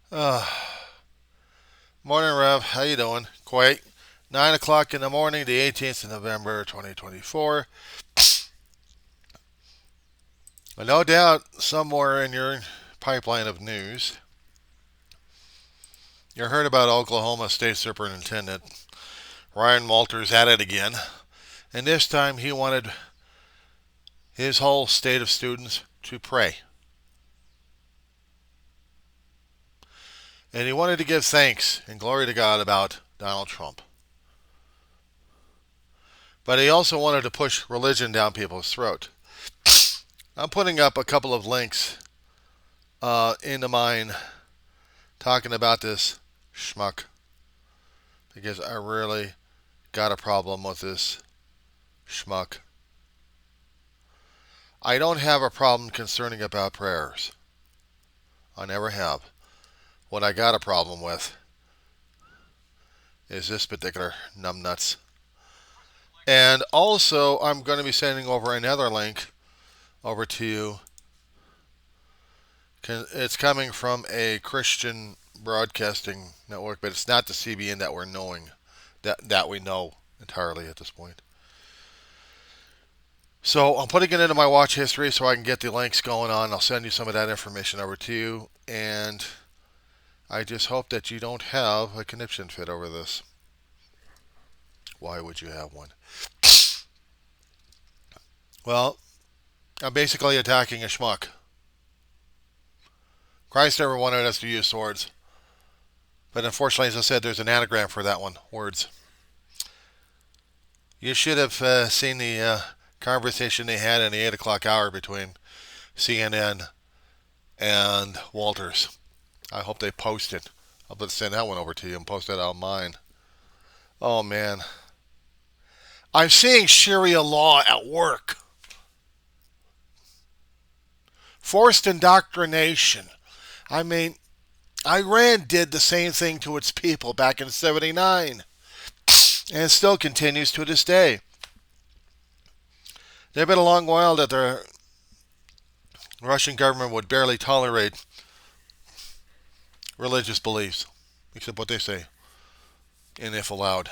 Uh, Morning, Rev. How you doing? Quite. 9 o'clock in the morning, the 18th of November, 2024. No doubt, somewhere in your pipeline of news, you heard about Oklahoma State Superintendent Ryan Walters at it again. And this time he wanted his whole state of students to pray. And he wanted to give thanks and glory to God about Donald Trump. But he also wanted to push religion down people's throat. I'm putting up a couple of links into mine talking about this schmuck because I really got a problem with this schmuck. I don't have a problem concerning about prayers. I never have. What I got a problem with is this particular numbnuts. And also, I'm going to be sending over another link over to you. It's coming from a Christian broadcasting network, but it's not the CBN that we're knowing that we know entirely at this point. So I'm putting it into my watch history so I can get the links going on. I'll send you some of that information over to you, and I just hope that you don't have a conniption fit over this. Why would you have one? Well, I'm basically attacking a schmuck. Christ never wanted us to use swords, but unfortunately, as I said, there's an anagram for that one: words. You should have seen the conversation they had in the 8 o'clock hour between CNN and Walters. I hope they post it. I'll send that one over to you and post that on mine. Oh man. I'm seeing Sharia law at work. Forced indoctrination. I mean, Iran did the same thing to its people back in '79, and it still continues to this day. There have been a long while that the Russian government would barely tolerate religious beliefs, except what they say, and if allowed.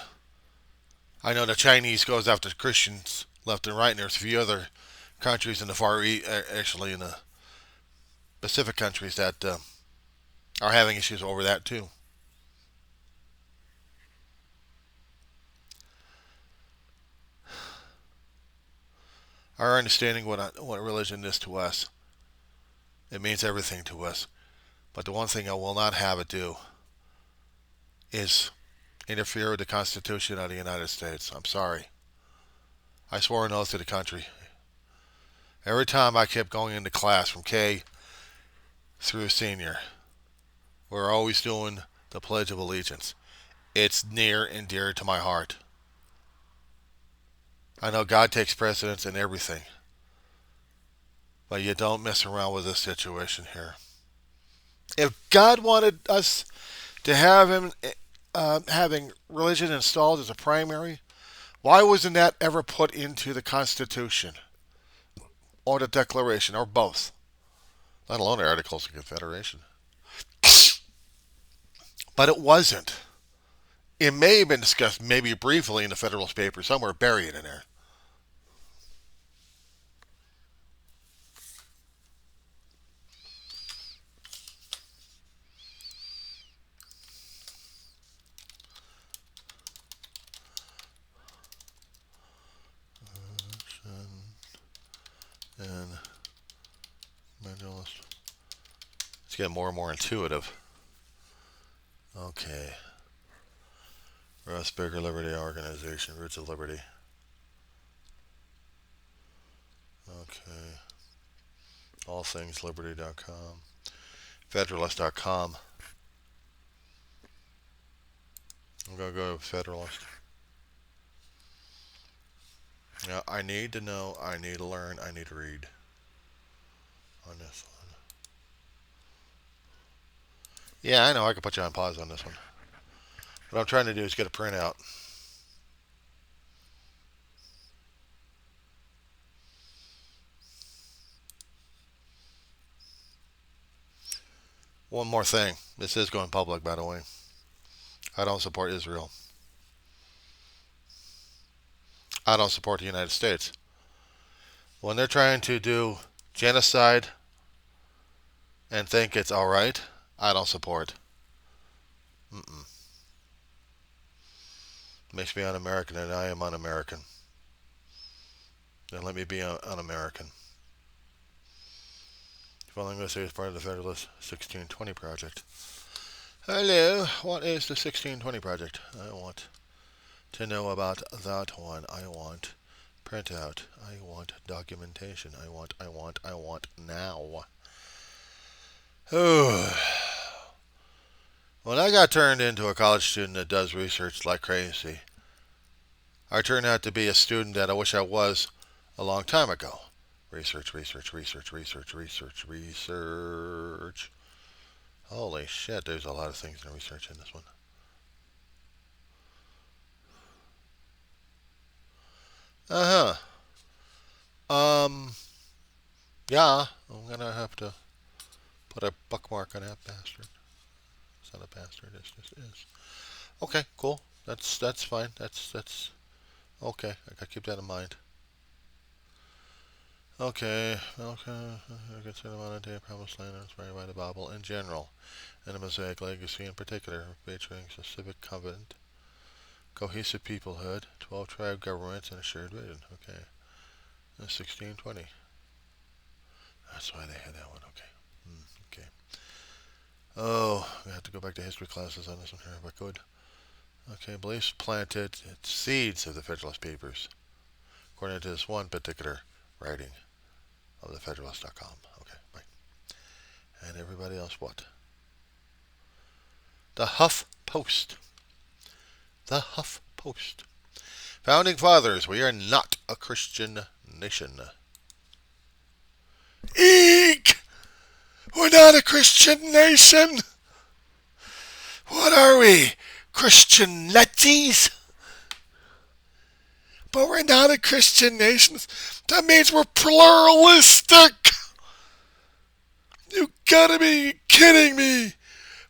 I know the Chinese goes after Christians left and right, and there's a few other countries in the Far East, actually in the Pacific countries that are having issues over that too. Our understanding what religion is to us, it means everything to us. But the one thing I will not have it do is interfere with the Constitution of the United States. I'm sorry. I swore an oath to the country. Every time I kept going into class from K through senior, we're always doing the Pledge of Allegiance. It's near and dear to my heart. I know God takes precedence in everything, but you don't mess around with this situation here. If God wanted us to have Him having religion installed as a primary, why wasn't that ever put into the Constitution or the Declaration or both? Let alone the Articles of Confederation. But it wasn't. It may have been discussed maybe briefly in the Federalist Papers, somewhere buried in there. And it's getting more and more intuitive. Okay. Russ Baker Liberty Organization, Roots of Liberty. Okay. Allthingsliberty.com. Federalist.com. I'm going to go to Federalist. Now, I need to know, I need to learn, I need to read on this one. Yeah, I know, I can put you on pause on this one. What I'm trying to do is get a printout. One more thing. This is going public, by the way. I don't support Israel. I don't support the United States. When they're trying to do genocide and think it's all right, I don't support. Mm-mm. Makes me un-American, and I am un-American. Then let me be un-American. Following this is part of the Federalist 1620 Project. Hello, what is the 1620 Project? I want to know about that one. I want printout. I want documentation. I want now. Oh. When I got turned into a college student that does research like crazy, I turned out to be a student that I wish I was a long time ago. Research. Holy shit, there's a lot of things to research in this one. Uh-huh. Yeah, I'm gonna have to put a bookmark on that bastard. It's not a bastard, it just is. Okay, cool. That's fine. That's okay. I gotta keep that in mind. Okay, I consider modern day promised land inspired by the Bible in general, and the Mosaic legacy in particular, featuring a civic covenant, cohesive peoplehood, 12 tribe governments, and a shared vision. Okay, 1620. That's why they had that one. Okay. Okay. Oh, I have to go back to history classes on this one here if I could. Okay, beliefs planted seeds of the Federalist Papers, according to this one particular writing of the Federalist.com. Okay, right. And everybody else, what? The Huff Post. The Huff Post. Founding Fathers, we are not a Christian nation. Eek! We're not a Christian nation! What are we? Christian Nazis? But we're not a Christian nation. That means we're pluralistic! You gotta be kidding me!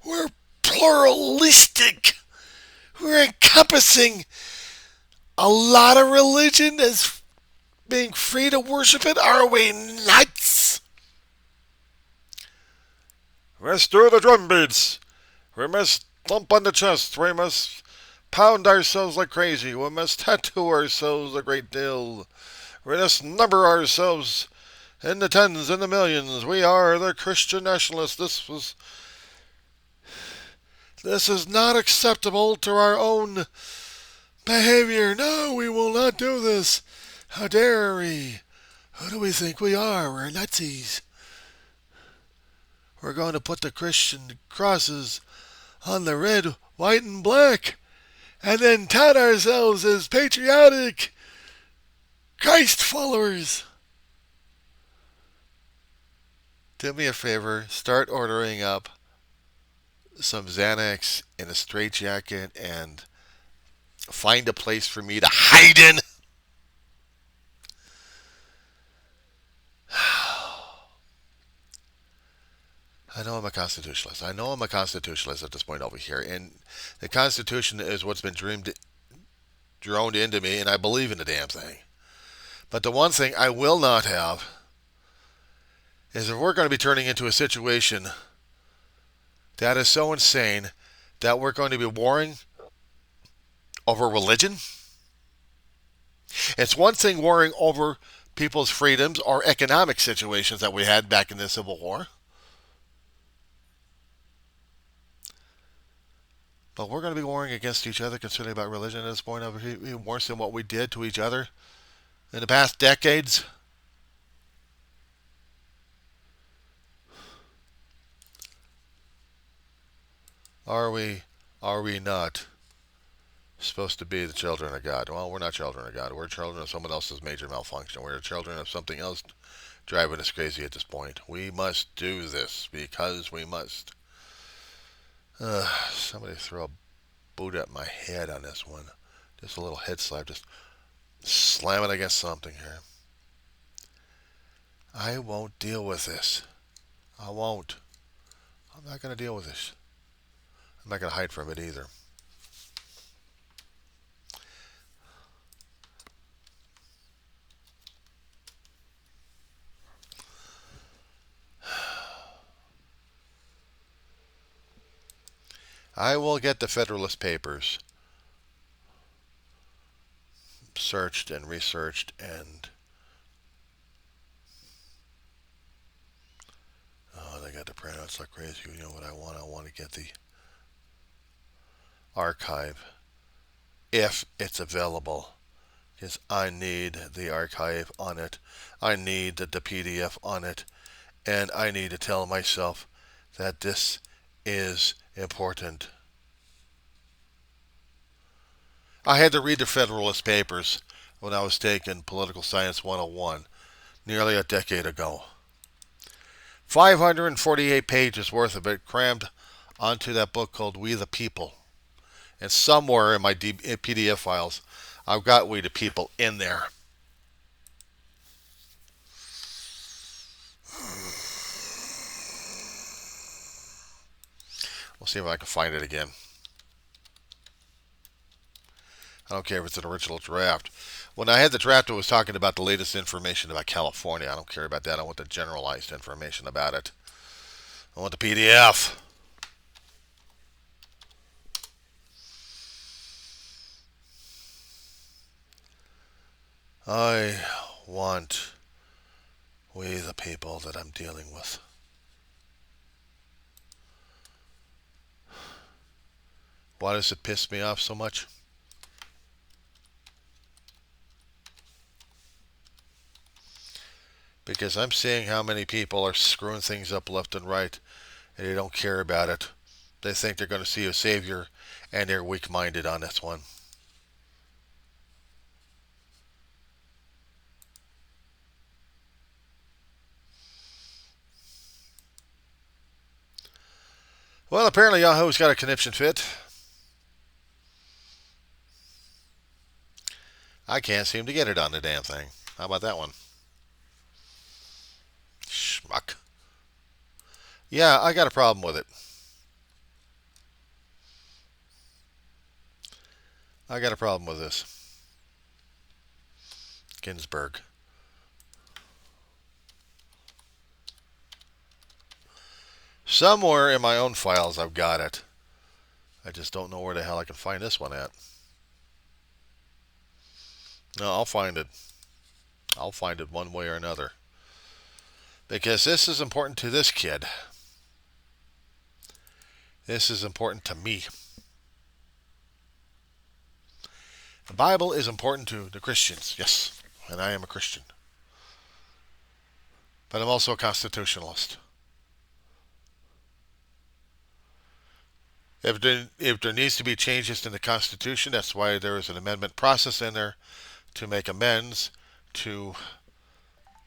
We're pluralistic! We're encompassing a lot of religion as being free to worship it? Are we nuts? Let's do the drum beats. We must thump on the chest. We must pound ourselves like crazy. We must tattoo ourselves a great deal. We must number ourselves in the tens and the millions. We are the Christian nationalists. This is not acceptable to our own behavior. No, we will not do this. How dare we? Who do we think we are? We're Nazis. We're going to put the Christian crosses on the red, white, and black, and then tout ourselves as patriotic Christ followers. Do me a favor, start ordering up some Xanax in a straitjacket and find a place for me to hide in. I know I'm a constitutionalist. I know I'm a constitutionalist at this point over here. And the Constitution is what's been droned into me, and I believe in the damn thing. But the one thing I will not have is if we're going to be turning into a situation that is so insane that we're going to be warring over religion. It's one thing warring over people's freedoms or economic situations that we had back in the Civil War. But we're going to be warring against each other concerning about religion at this point over here, worse than what we did to each other in the past decades. Are we not supposed to be the children of God? Well, we're not children of God. We're children of someone else's major malfunction. We're children of something else driving us crazy at this point. We must do this because we must. Somebody throw a boot at my head on this one. Just a little head slap. Just slam it against something here. I won't deal with this. I won't. I'm not going to deal with this. I'm not going to hide from it either. I will get the Federalist Papers searched and researched, and oh, they got the printouts like crazy. You know what I want? I want to get the archive if it's available, because I need the archive on it. I need the PDF on it, and I need to tell myself that this is important. I had to read the Federalist Papers when I was taking Political Science 101 nearly a decade ago. 548 pages worth of it crammed onto that book called We the People. And somewhere in my PDF files, I've got We the People in there. We'll see if I can find it again. I don't care if it's an original draft. When I had the draft, it was talking about the latest information about California. I don't care about that. I want the generalized information about it. I want the PDF. I want We the People that I'm dealing with. Why does it piss me off so much? Because I'm seeing how many people are screwing things up left and right, and they don't care about it. They think they're going to see a savior, and they're weak-minded on this one. Well, apparently Yahoo's got a conniption fit. I can't seem to get it on the damn thing. How about that one? Schmuck. Yeah, I got a problem with it. I got a problem with this. Ginsburg. Somewhere in my own files I've got it. I just don't know where the hell I can find this one at. No, I'll find it. I'll find it one way or another. Because this is important to this kid. This is important to me. The Bible is important to the Christians, yes, and I am a Christian. But I'm also a constitutionalist. If there needs to be changes in the Constitution, that's why there is an amendment process in there to make amends, to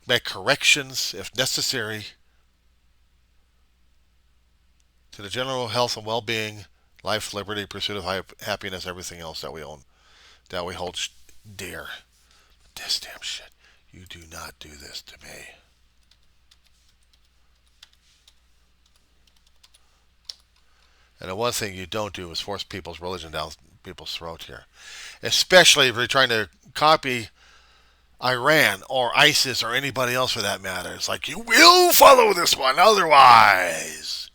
make corrections if necessary to the general health and well-being, life, liberty, pursuit of happiness, everything else that we own, that we hold dear. This damn shit. You do not do this to me. And the one thing you don't do is force people's religion down people's throats here. Especially if you're trying to copy Iran or ISIS or anybody else for that matter. It's like, you will follow this one, otherwise.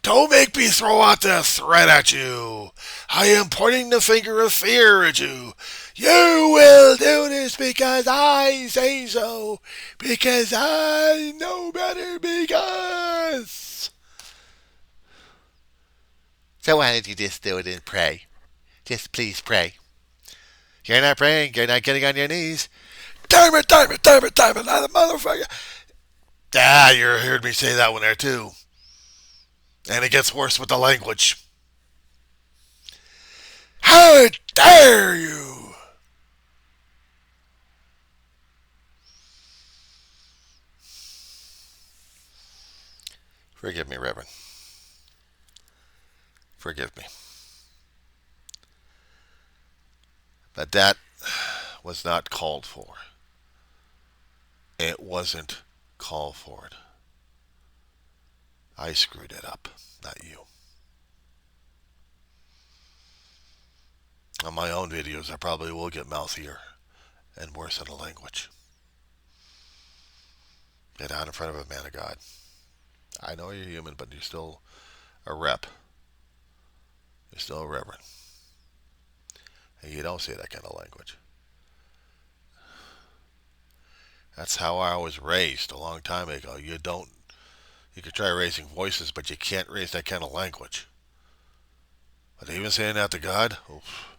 Don't make me throw out the threat at you. I am pointing the finger of fear at you. You will do this because I say so. Because I know better because... So why don't you just do it and pray? Just please pray. You're not praying. You're not getting on your knees. Damn it, damn it, damn it, damn it, not a motherfucker. Ah, you heard me say that one there too. And it gets worse with the language. How dare you! Forgive me, Reverend. Forgive me. But that was not called for. It wasn't called for. I screwed it up, not you. On my own videos, I probably will get mouthier and worse in the language. Get out in front of a man of God. I know you're human, but you're still a rep. You're still a reverend. And you don't say that kind of language. That's how I was raised a long time ago. You could try raising voices, but you can't raise that kind of language. But even saying that to God, oof,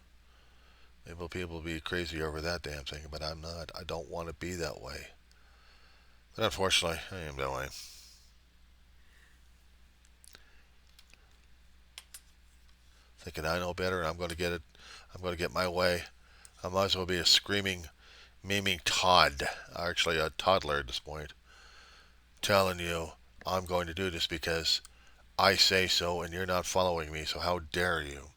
maybe people will be crazy over that damn thing, but I'm not. I don't want to be that way. But unfortunately, I am that way. Thinking I know better and I'm going to get it. I'm going to get my way. I might as well be a screaming, memeing Todd. Actually, a toddler at this point. Telling you I'm going to do this because I say so and you're not following me, so how dare you?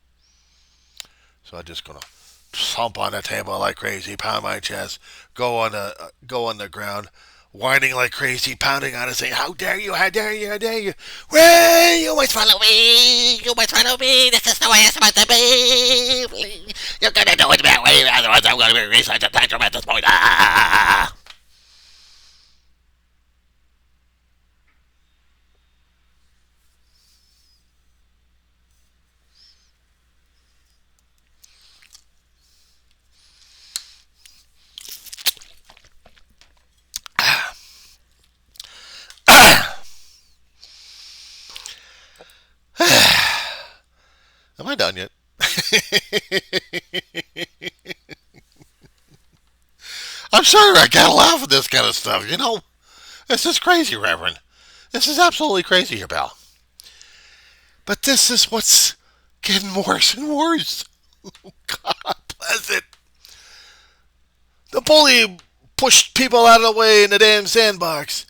So I'm just going to thump on the table like crazy, pound my chest, go on the ground, whining like crazy, pounding on it, saying, "How dare you? How dare you? How dare you? Well, you must follow me. You must follow me. This is the way it's supposed to be. You're gonna do it that way, otherwise I'm gonna be research and tantrum at this point." Ah! Am I done yet? I'm sorry, I gotta laugh at this kind of stuff. This is crazy, Reverend. This is absolutely crazy here, pal. But this is what's getting worse and worse. God bless it. The bully pushed people out of the way in the damn sandbox.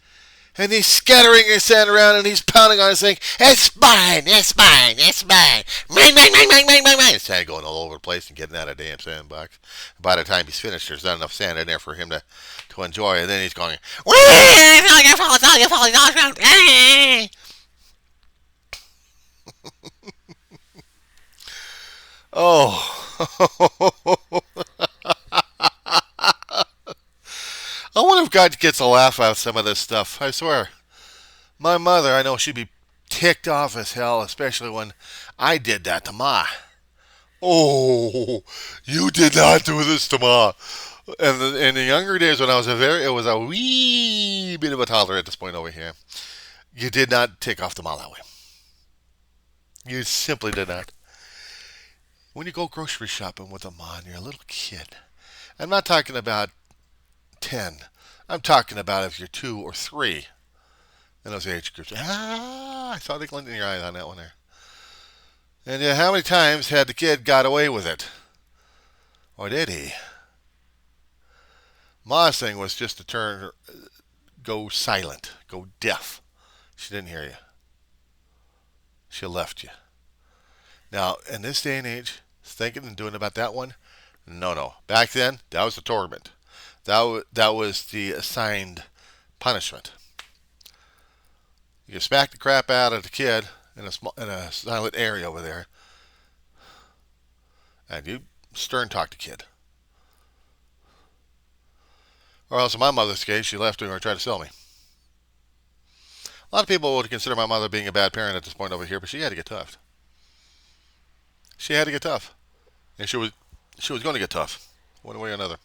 And he's scattering his sand around and he's pounding on it saying, "It's mine, it's mine, it's mine. Mine, mine, mine, mine, mine, mine, mine." Sand going all over the place and getting out of the damn sandbox. By the time he's finished, there's not enough sand in there for him to enjoy. And then he's going, oh. I wonder if God gets a laugh out of some of this stuff. I swear. My mother, I know she'd be ticked off as hell, especially when I did that to Ma. "Oh, you did not do this to Ma." And in the younger days when it was a wee bit of a toddler at this point over here. You did not tick off the Ma that way. You simply did not. When you go grocery shopping with a Ma and you're a little kid, I'm not talking about 10. I'm talking about if you're 2 or 3 in those age groups. I saw the glint in your eyes on that one there. And how many times had the kid got away with it? Or did he? Ma's thing was just to go silent, go deaf. She didn't hear you. She left you. Now, in this day and age, thinking and doing about that one, no. Back then, that was the torment. That was the assigned punishment. You smack the crap out of the kid in a silent area over there, and you stern talk the kid. Or else, in my mother's case, she left me or tried to sell me. A lot of people would consider my mother being a bad parent at this point over here, but she had to get tough. She had to get tough, and she was going to get tough, one way or another.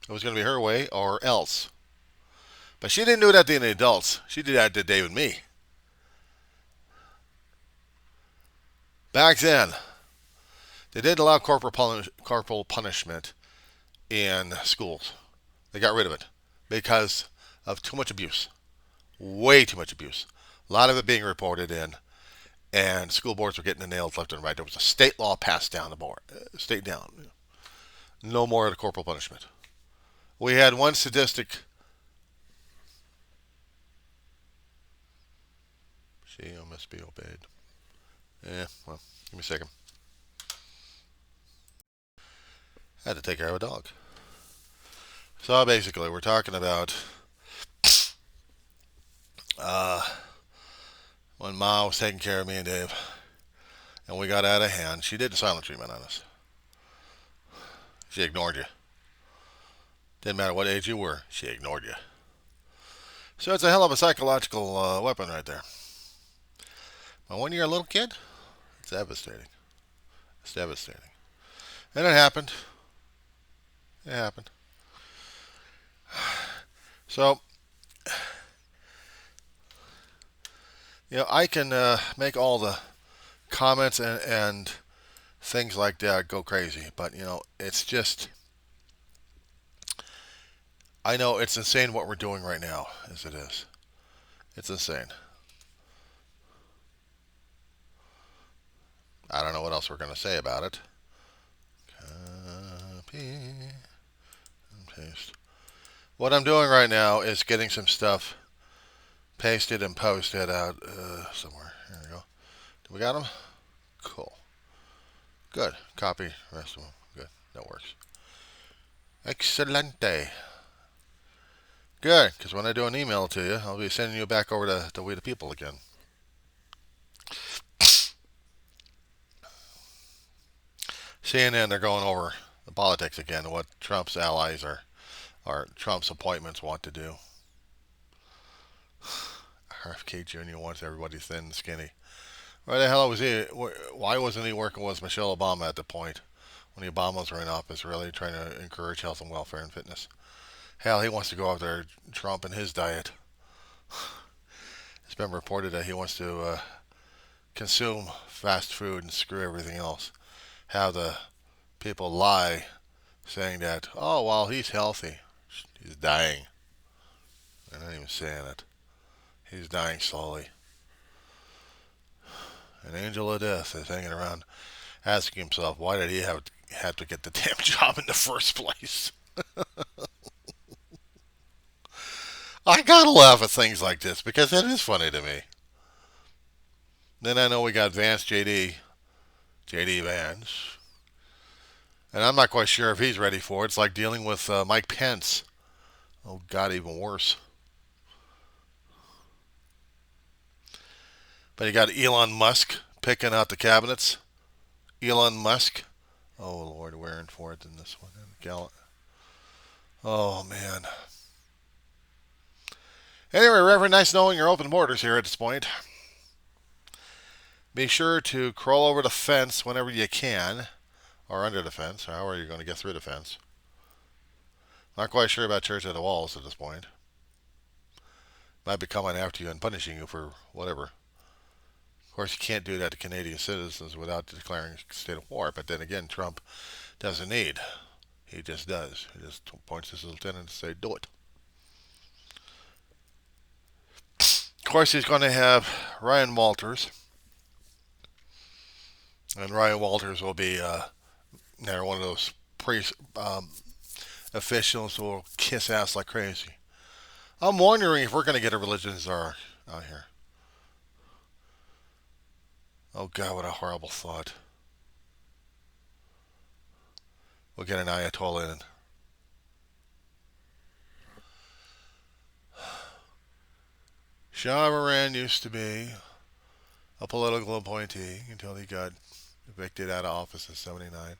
It was going to be her way or else. But she didn't do that to any adults. She did that to Dave and me. Back then, they didn't allow corporal punishment in schools. They got rid of it because of too much abuse. Way too much abuse. A lot of it being reported in, and school boards were getting the nails left and right. There was a state law passed down the board. State down. No more of the corporal punishment. We had one sadistic. She must be obeyed. Well, give me a second. I had to take care of a dog. So basically, we're talking about when Ma was taking care of me and Dave, and we got out of hand, she did silent treatment on us. She ignored you. Didn't matter what age you were, she ignored you. So it's a hell of a psychological weapon right there. But when you're a little kid, it's devastating. It's devastating. And it happened. It happened. So, I can make all the comments and things like that go crazy, but it's just, I know it's insane what we're doing right now, as it is. It's insane. I don't know what else we're going to say about it. Copy and paste. What I'm doing right now is getting some stuff pasted and posted out somewhere. There we go. Do we got them? Cool. Good. Copy. Rest of them. Good. That works. Excelente. Good, because when I do an email to you, I'll be sending you back over to We the People again. CNN, they're going over the politics again, what Trump's allies or Trump's appointments want to do. RFK Jr. wants everybody thin and skinny. Why the hell was he? Why wasn't he working with Michelle Obama at the point when the Obamas were in office, really trying to encourage health and welfare and fitness? Hell, he wants to go after Trump and his diet. It's been reported that he wants to consume fast food and screw everything else. Have the people lie saying that, oh, well, he's healthy. He's dying. I'm not even saying it. He's dying slowly. An angel of death is hanging around asking himself, why did he have to get the damn job in the first place? I gotta laugh at things like this because it is funny to me. Then I know we got JD Vance, and I'm not quite sure if he's ready for it. It's like dealing with Mike Pence. Oh, God, even worse. But you got Elon Musk picking out the cabinets. Elon Musk. Oh, Lord, we're in for it in this one. Oh, man. Anyway, Reverend, nice knowing your open borders here at this point. Be sure to crawl over the fence whenever you can, or under the fence, or however you're going to get through the fence. Not quite sure about Church of the Walls at this point. Might be coming after you and punishing you for whatever. Of course, you can't do that to Canadian citizens without declaring a state of war, but then again, Trump doesn't need. He just does. He just points his lieutenant and say, do it. Of course, he's going to have Ryan Walters. And Ryan Walters will be one of those officials who will kiss ass like crazy. I'm wondering if we're going to get a religion czar out here. Oh, God, what a horrible thought. We'll get an Ayatollah in. Shah of Iran used to be a political appointee until he got evicted out of office in '79.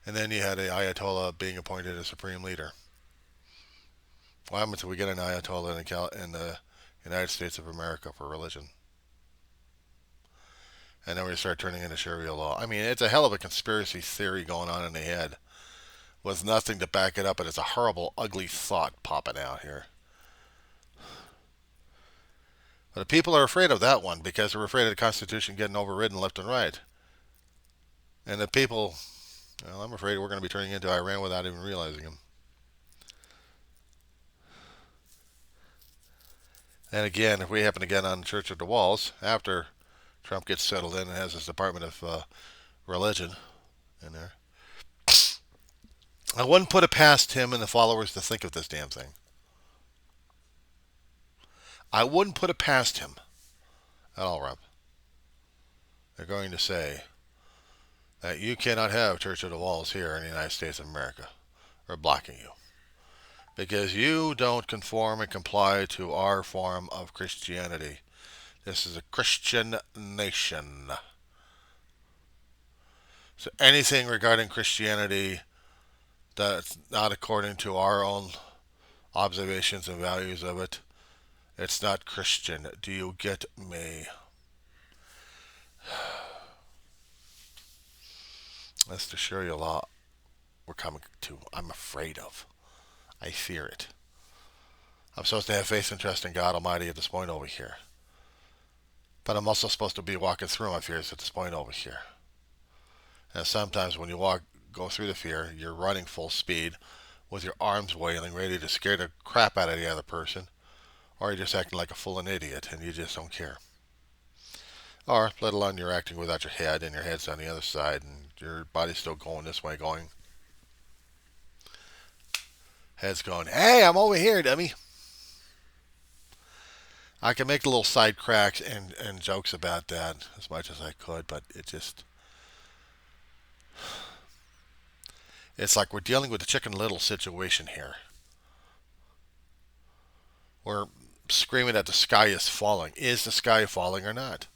And then you had an Ayatollah being appointed as supreme leader. What happens if we get an Ayatollah in the United States of America for religion? And then we start turning into Sharia law. I mean, it's a hell of a conspiracy theory going on in the head with nothing to back it up, and it's a horrible, ugly thought popping out here. But people are afraid of that one because they're afraid of the Constitution getting overridden left and right. And the people, well, I'm afraid we're going to be turning into Iran without even realizing them. And again, if we happen to get on Church of the Walls after Trump gets settled in and has his Department of Religion in there, I wouldn't put it past him and the followers to think of this damn thing. I wouldn't put it past him at all, Rob. They're going to say that you cannot have Church of the Walls here in the United States of America. We're blocking you. Because you don't conform and comply to our form of Christianity This is a Christian nation. So anything regarding Christianity that's not according to our own observations and values of it, it's not Christian. Do you get me? That's the Sharia law we're coming to. I'm afraid of. I fear it. I'm supposed to have faith and trust in God Almighty at this point over here. But I'm also supposed to be walking through my fears at this point over here. And sometimes when you go through the fear, you're running full speed with your arms wailing, ready to scare the crap out of the other person, or you're just acting like a fool and idiot and you just don't care. Or, let alone you're acting without your head and your head's on the other side and your body's still going this way, head's going, hey, I'm over here, dummy. I can make little side cracks and jokes about that as much as I could, but it's like we're dealing with the Chicken Little situation here. We're screaming that the sky is falling. Is the sky falling or not?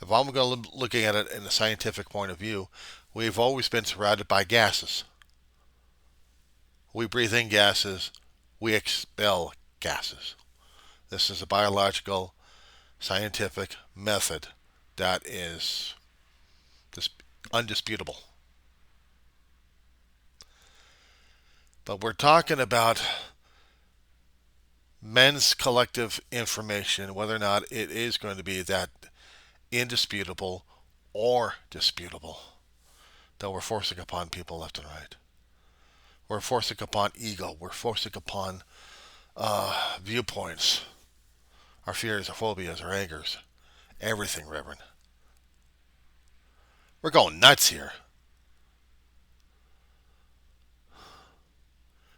If I'm going to looking at it in a scientific point of view, we've always been surrounded by gases. We breathe in gases, we expel gases. This is a biological, scientific method that is undisputable. But we're talking about men's collective information, whether or not it is going to be that indisputable or disputable that we're forcing upon people left and right. We're forcing upon ego. We're forcing upon viewpoints, our fears, our phobias, our angers, everything, Reverend. We're going nuts here.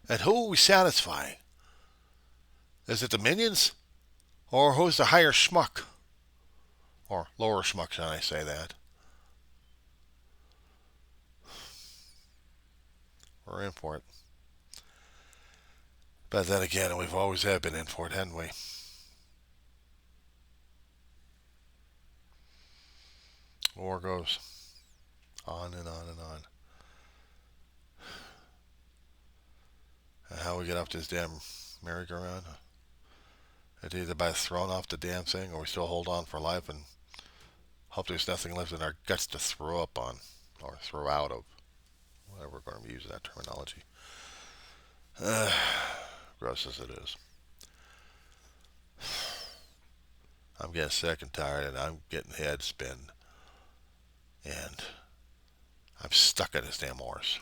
And who are we satisfying? Is it the minions? Or who's the higher schmuck? Or lower schmuck, should I say that? We're in for it. But then again, we've always have been in for it, haven't we? War goes on and on and on. And how we get up this damn merry-go-round? It's either by throwing off the damn thing or we still hold on for life and hope there's nothing left in our guts to throw up on or throw out of. Whatever we're going to use that terminology. Gross as it is. I'm getting sick and tired and I'm getting head spin. And I'm stuck at this damn horse.